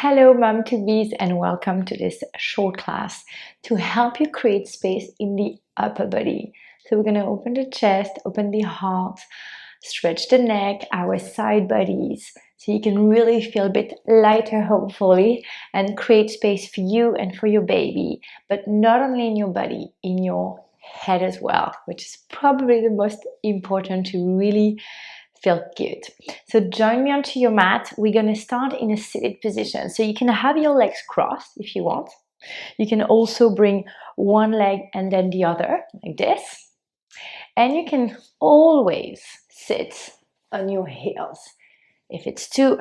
Hello mom-to-bees, and welcome to this short class to help you create space in the upper body. So we're going to open the chest, open the heart, stretch the neck, our side bodies, so you can really feel a bit lighter hopefully and create space for you and for your baby, but not only in your body, in your head as well, which is probably the most important to really feel good. So join me onto your mat. We're going to start in a seated position. So you can have your legs crossed if you want. You can also bring one leg and then the other like this. And you can always sit on your heels. If it's too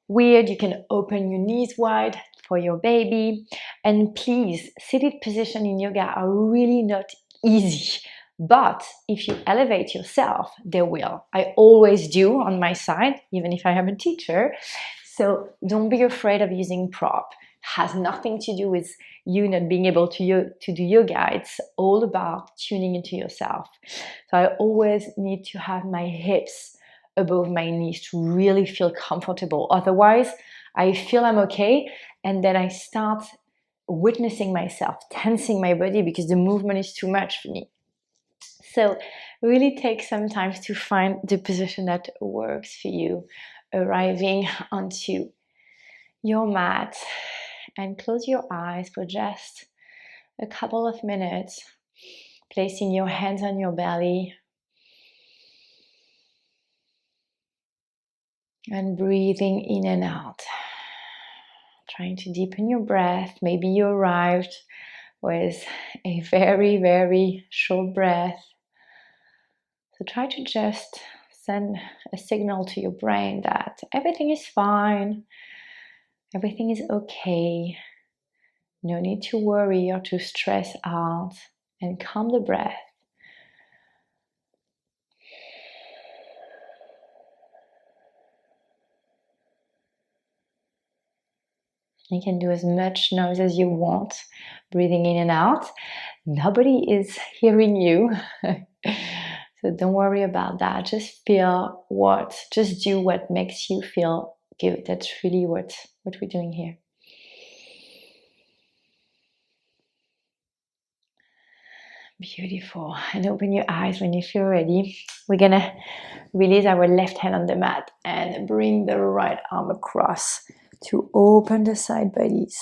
weird, you can open your knees wide for your baby. And please, seated position in yoga are really not easy. But if you elevate yourself, they will. I always do on my side, even if I am a teacher. So don't be afraid of using prop. It has nothing to do with you not being able to do yoga. It's all about tuning into yourself. So I always need to have my hips above my knees to really feel comfortable. Otherwise, I feel I'm okay, and then I start witnessing myself tensing my body because the movement is too much for me. So really take some time to find the position that works for you, arriving onto your mat, and close your eyes for just a couple of minutes, placing your hands on your belly and breathing in and out. Trying to deepen your breath. Maybe you arrived with a very, very short breath. So try to just send a signal to your brain that everything is fine, everything is okay. No need to worry or to stress out, and calm the breath. You can do as much noise as you want, breathing in and out. Nobody is hearing you. So don't worry about that. Just just do what makes you feel good. That's really what we're doing here. Beautiful. And open your eyes when you feel ready. We're gonna release our left hand on the mat and bring the right arm across to open the side bodies.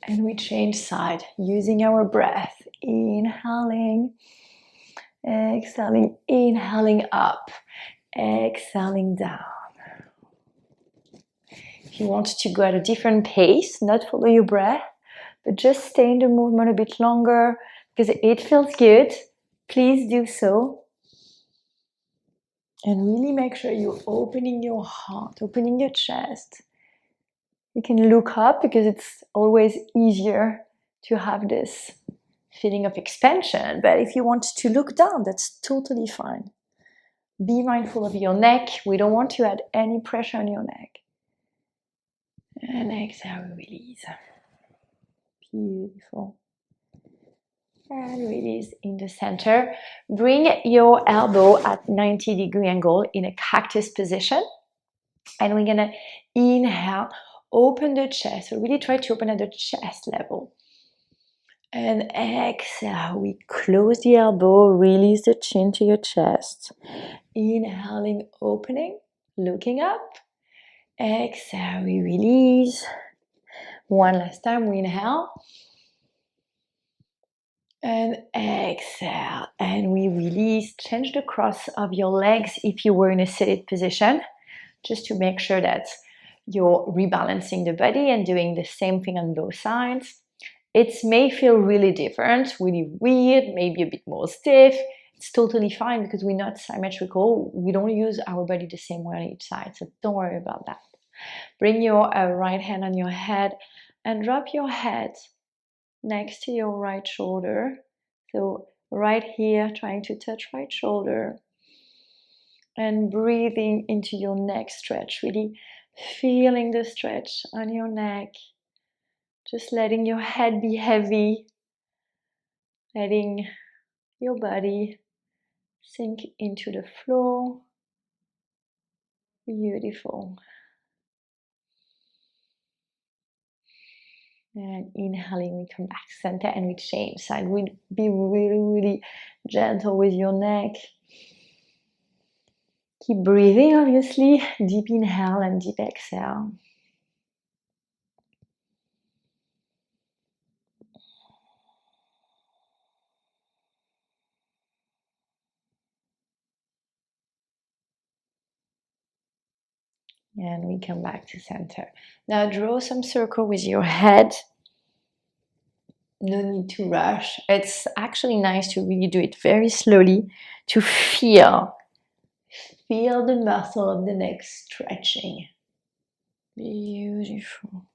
And we change side using our breath. Inhaling, exhaling, inhaling up, exhaling down. If you want to go at a different pace, not follow your breath, but just stay in the movement a bit longer because it feels good, please do so. And really make sure you're opening your heart, opening your chest. You can look up because it's always easier to have this feeling of expansion. But if you want to look down, that's totally fine. Be mindful of your neck. We don't want to add any pressure on your neck. And exhale, release. Beautiful. And release in the center. Bring your elbow at 90-degree angle in a cactus position. And we're gonna inhale, open the chest. So really try to open at the chest level. And exhale, we close the elbow, release the chin to your chest. Inhaling, opening, looking up. Exhale, we release. One last time, we inhale. And exhale, and we release. Change the cross of your legs if you were in a seated position, just to make sure that you're rebalancing the body and doing the same thing on both sides. It may feel really different, really weird, maybe a bit more stiff. It's totally fine because we're not symmetrical. We don't use our body the same way on each side, so don't worry about that. Bring your right hand on your head and drop your head next to your right shoulder. So right here, trying to touch right shoulder. And breathing into your neck stretch, really feeling the stretch on your neck. Just letting your head be heavy, letting your body sink into the floor. Beautiful. And inhaling, we come back to center and we change side. We be really, really gentle with your neck. Keep breathing, obviously. Deep inhale and deep exhale. And we come back to center. Now draw some circle with your head. No need to rush. It's actually nice to really do it very slowly to feel the muscle of the neck stretching. Beautiful.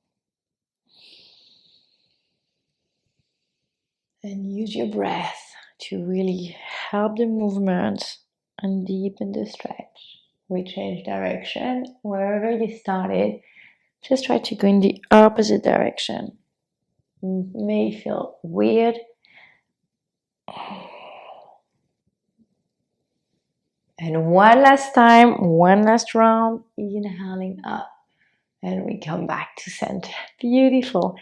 And use your breath to really help the movement and deepen the stretch. We change direction. Wherever you started, just try to go in the opposite direction. It may feel weird. And one last time, one last round, inhaling up. And we come back to center. Beautiful.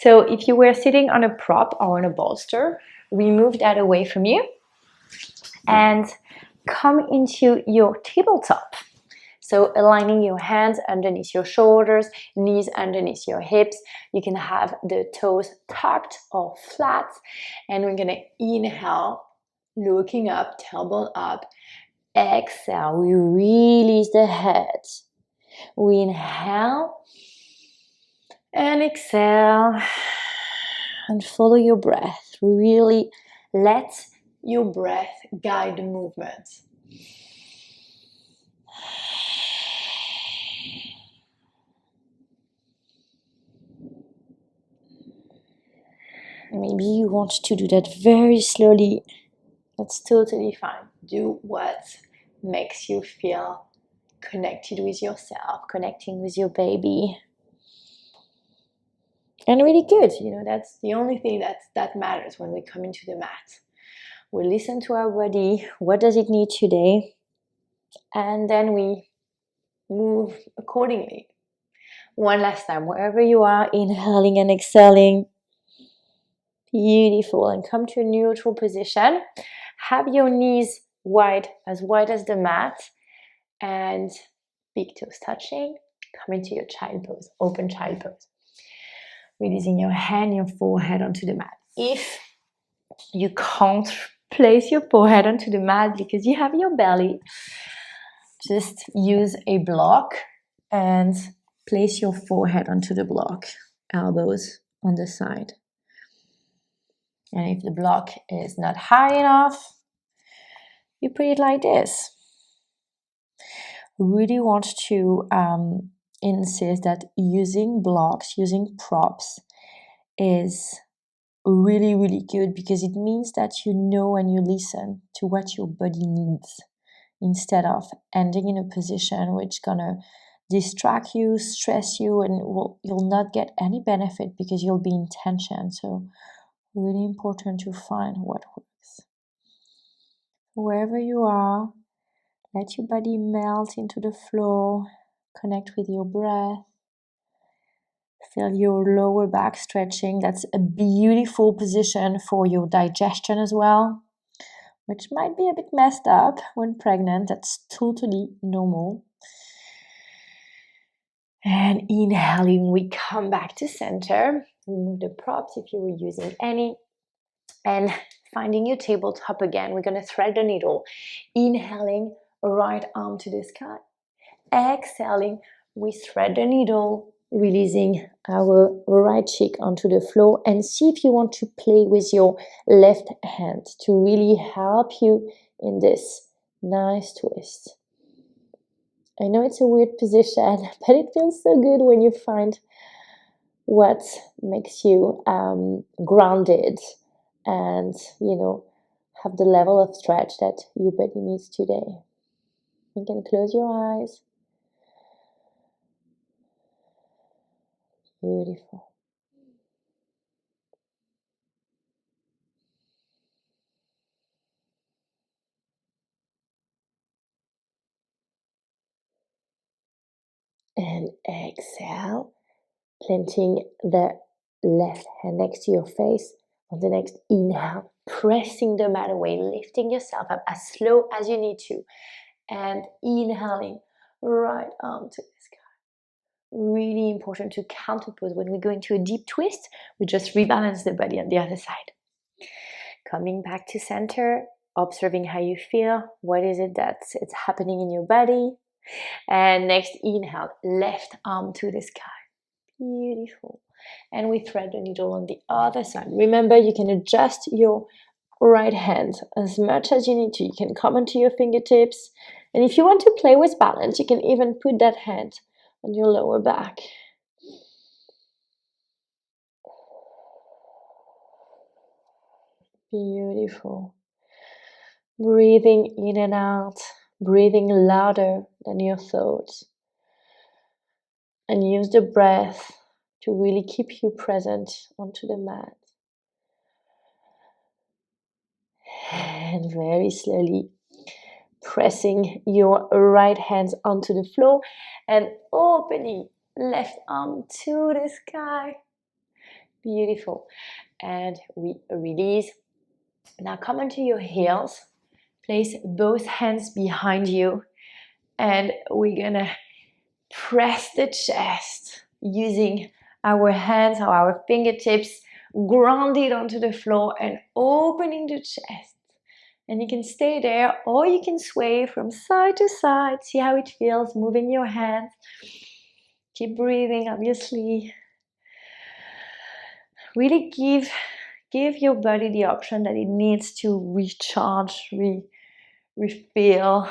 So if you were sitting on a prop or on a bolster, remove that away from you and come into your tabletop. So aligning your hands underneath your shoulders, knees underneath your hips. You can have the toes tucked or flat. And we're going to inhale, looking up, tailbone up. Exhale, we release the head. We inhale and exhale and follow your breath. Really let your breath guide the movement. Maybe you want to do that very slowly. That's totally fine. Do what makes you feel connected with yourself, connecting with your baby. And really good. That's the only thing that matters when we come into the mat. We listen to our body. What does it need today? And then we move accordingly. One last time, wherever you are, inhaling and exhaling. Beautiful. And come to a neutral position. Have your knees wide as the mat. And big toes touching. Come into your child pose, open child pose. Releasing your hand, your forehead onto the mat. If you can't place your forehead onto the mat because you have your belly, just use a block and place your forehead onto the block, elbows on the side. And if the block is not high enough, you put it like this. Really want to insist that using blocks, using props is really, really good because it means that you know and you listen to what your body needs instead of ending in a position which gonna distract you, stress you, and you'll not get any benefit because you'll be in tension. So really important to find what works. Wherever you are, let your body melt into the floor, connect with your breath. Feel your lower back stretching. That's a beautiful position for your digestion as well, which might be a bit messed up when pregnant. That's totally normal. And inhaling, we come back to center. Remove the props if you were using any. And finding your tabletop again, we're going to thread the needle. Inhaling, right arm to the sky. Exhaling, we thread the needle, releasing our right cheek onto the floor. And see if you want to play with your left hand to really help you in this nice twist. I know it's a weird position, but it feels so good when you find what makes you grounded and, have the level of stretch that your body needs today. You can close your eyes. Beautiful. And exhale, planting the left hand next to your face. On the next inhale, pressing the mat away, lifting yourself up as slow as you need to. And inhaling, right arm to the sky. Really important to counterpose. When we go into a deep twist, we just rebalance the body on the other side. Coming back to center, observing how you feel. What is it that's happening in your body? And next inhale, left arm to the sky. Beautiful. And we thread the needle on the other side. Remember, you can adjust your right hand as much as you need to. You can come onto your fingertips. And if you want to play with balance, you can even put that hand on your lower back. Beautiful. Breathing in and out, breathing louder than your thoughts. And use the breath to really keep you present onto the mat. And very slowly pressing your right hands onto the floor and opening left arm to the sky. Beautiful. And we release. Now come onto your heels. Place both hands behind you. And we're gonna press the chest using our hands or our fingertips grounded onto the floor and opening the chest. And you can stay there or you can sway from side to side. See how it feels, moving your hands. Keep breathing, obviously. Really give your body the option that it needs to recharge, refill,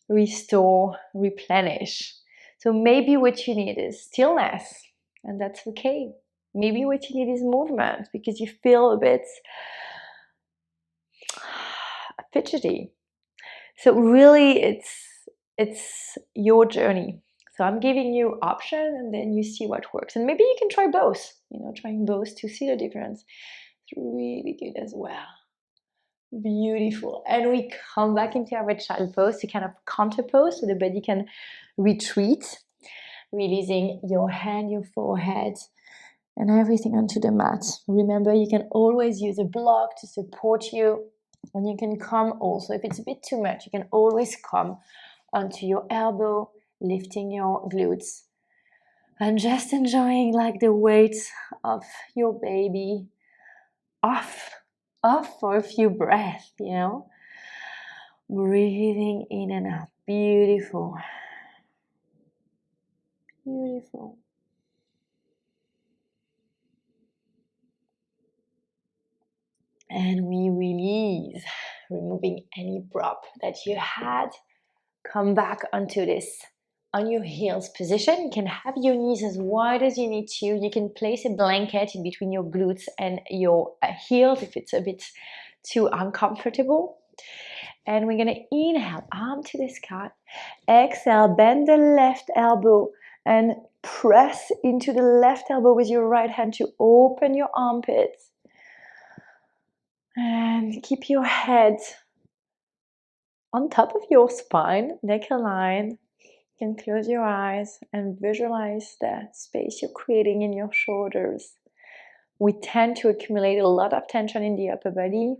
restore, replenish. So maybe what you need is stillness, and that's okay. Maybe what you need is movement because you feel a bit fidgety. So really it's your journey. So I'm giving you option and then you see what works. And maybe you can try both, trying both to see the difference. It's really good as well. Beautiful. And we come back into our child pose to kind of counter pose so the body can retreat, releasing your hand, your forehead, and everything onto the mat. Remember, you can always use a block to support you, and you can come also, if it's a bit too much, you can always come onto your elbow, lifting your glutes, and just enjoying like the weight of your baby off for a few breaths, breathing in and out. Beautiful. Beautiful. And we release, removing any prop that you had. Come back onto this on your heels position. You can have your knees as wide as you need to. You can place a blanket in between your glutes and your heels if it's a bit too uncomfortable. And we're going to inhale, arm to the sky. Exhale, bend the left elbow and press into the left elbow with your right hand to open your armpits. And keep your head on top of your spine, neck aligned. You can close your eyes and visualize the space you're creating in your shoulders. We tend to accumulate a lot of tension in the upper body.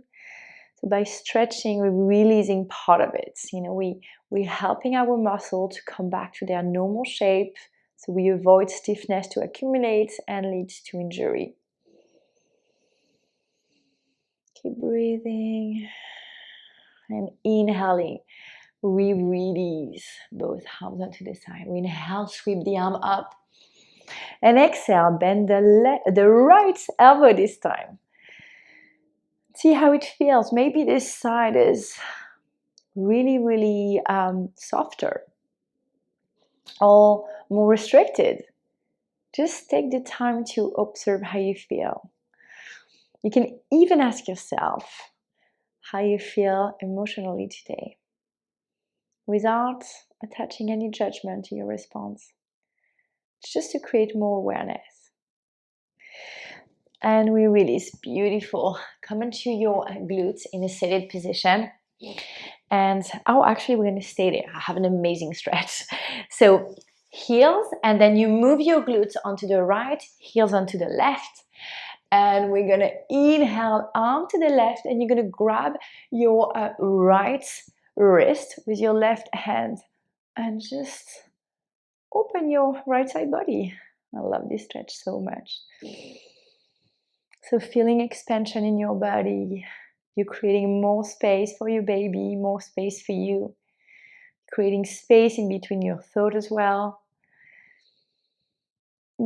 So by stretching, we're releasing part of it. We're helping our muscle to come back to their normal shape. So we avoid stiffness to accumulate and lead to injury. Keep breathing and inhaling. We release both arms onto the side. We inhale, sweep the arm up. And exhale, bend the right elbow this time. See how it feels. Maybe this side is really, really softer or more restricted. Just take the time to observe how you feel. You can even ask yourself how you feel emotionally today without attaching any judgment to your response. It's just to create more awareness. And we release. Beautiful. Come into your glutes in a seated position. And actually we're going to stay there. I have an amazing stretch. So heels, and then you move your glutes onto the right, heels onto the left, And we're gonna inhale, arm to the left, and you're gonna grab your right wrist with your left hand and just open your right side body. I love this stretch so much. So feeling expansion in your body. You're creating more space for your baby, more space for you. Creating space in between your thoughts as well.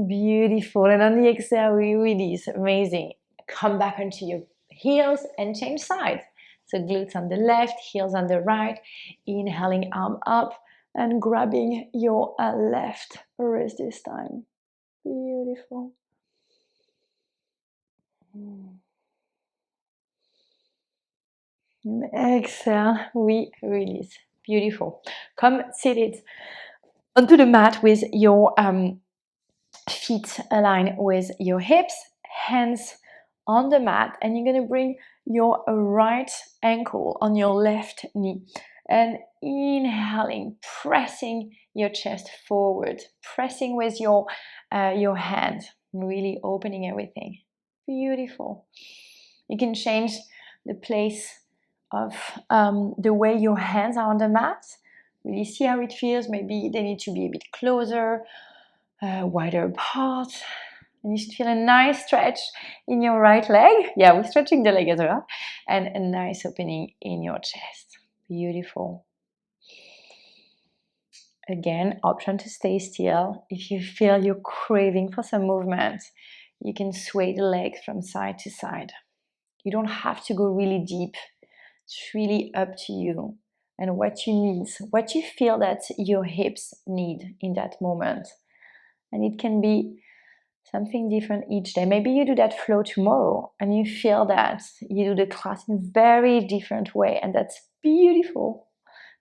Beautiful. And on the exhale, we release. Amazing. Come back onto your heels and change sides. So glutes on the left, heels on the right. Inhaling, arm up and grabbing your left wrist this time. Beautiful. Exhale, we release. Beautiful. Come seated onto the mat with your feet aligned with your hips, hands on the mat, and you're going to bring your right ankle on your left knee and inhaling, pressing your chest forward, pressing with your hand, really opening everything. Beautiful. You can change the place of the way your hands are on the mat. Really see how it feels. Maybe they need to be a bit closer, wider apart. And you should feel a nice stretch in your right leg. Yeah, we're stretching the leg as well. And a nice opening in your chest. Beautiful. Again, option to stay still. If you feel you're craving for some movement, you can sway the legs from side to side. You don't have to go really deep. It's really up to you and what you need, what you feel that your hips need in that moment. And it can be something different each day. Maybe you do that flow tomorrow and you feel that you do the class in a very different way, and that's beautiful.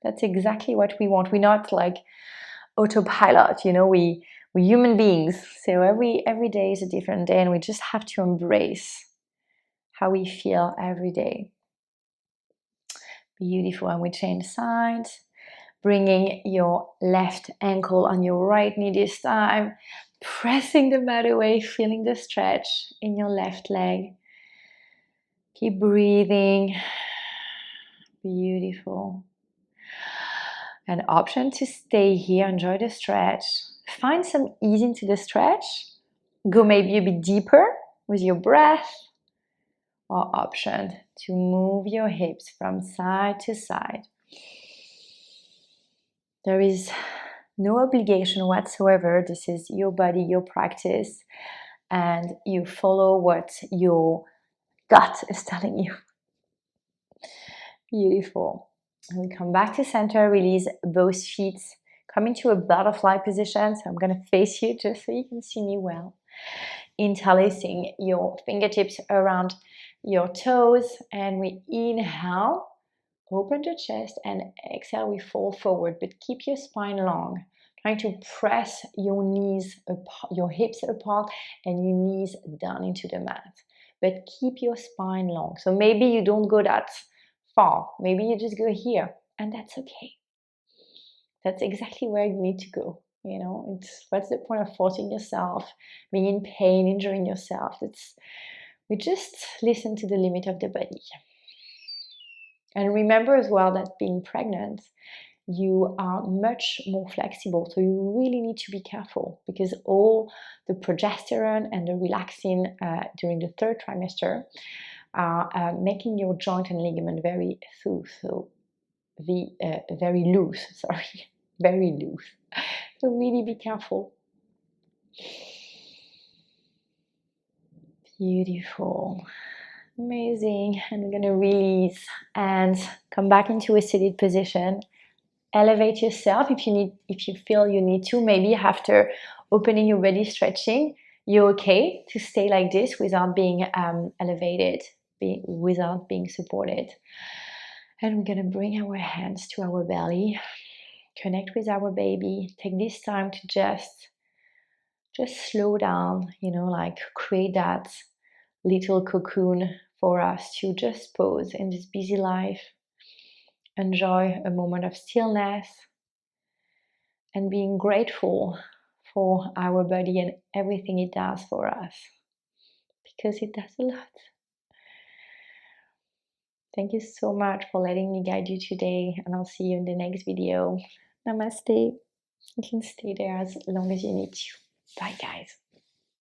That's exactly what we want. We're not like autopilot, you know, we're human beings. So every day is a different day, and we just have to embrace how we feel every day. Beautiful. And we change sides, bringing your left ankle on your right knee this time, pressing the mat away, feeling the stretch in your left leg. Keep breathing. Beautiful. An option to stay here, enjoy the stretch. Find some ease into the stretch. Go maybe a bit deeper with your breath. Or option to move your hips from side to side. There is no obligation whatsoever. This is your body, your practice, and you follow what your gut is telling you. Beautiful. And we come back to center, release both feet, come into a butterfly position. So I'm going to face you just so you can see me well. Interlacing your fingertips around your toes, and we inhale, open the chest, and exhale, we fall forward, but keep your spine long. Trying to press your knees apart, your hips apart, and your knees down into the mat. But keep your spine long. So maybe you don't go that far. Maybe you just go here, and that's okay. That's exactly where you need to go. You know, what's the point of forcing yourself, being in pain, injuring yourself? We just listen to the limit of the body. And remember as well that being pregnant, you are much more flexible. So you really need to be careful, because all the progesterone and the relaxin during the third trimester are making your joint and ligament very loose. Sorry, very loose. So really be careful. Beautiful. Amazing. And we're going to release and come back into a seated position. Elevate yourself if you feel you need to. Maybe after opening your body, stretching, you're okay to stay like this without being elevated, without being supported. And we're going to bring our hands to our belly, connect with our baby. Take this time to just slow down, like create that little cocoon for us to just pause in this busy life, enjoy a moment of stillness, and being grateful for our body and everything it does for us. because it does a lot. Thank you so much for letting me guide you today, and I'll see you in the next video. Namaste. You can stay there as long as you need to. Bye, guys.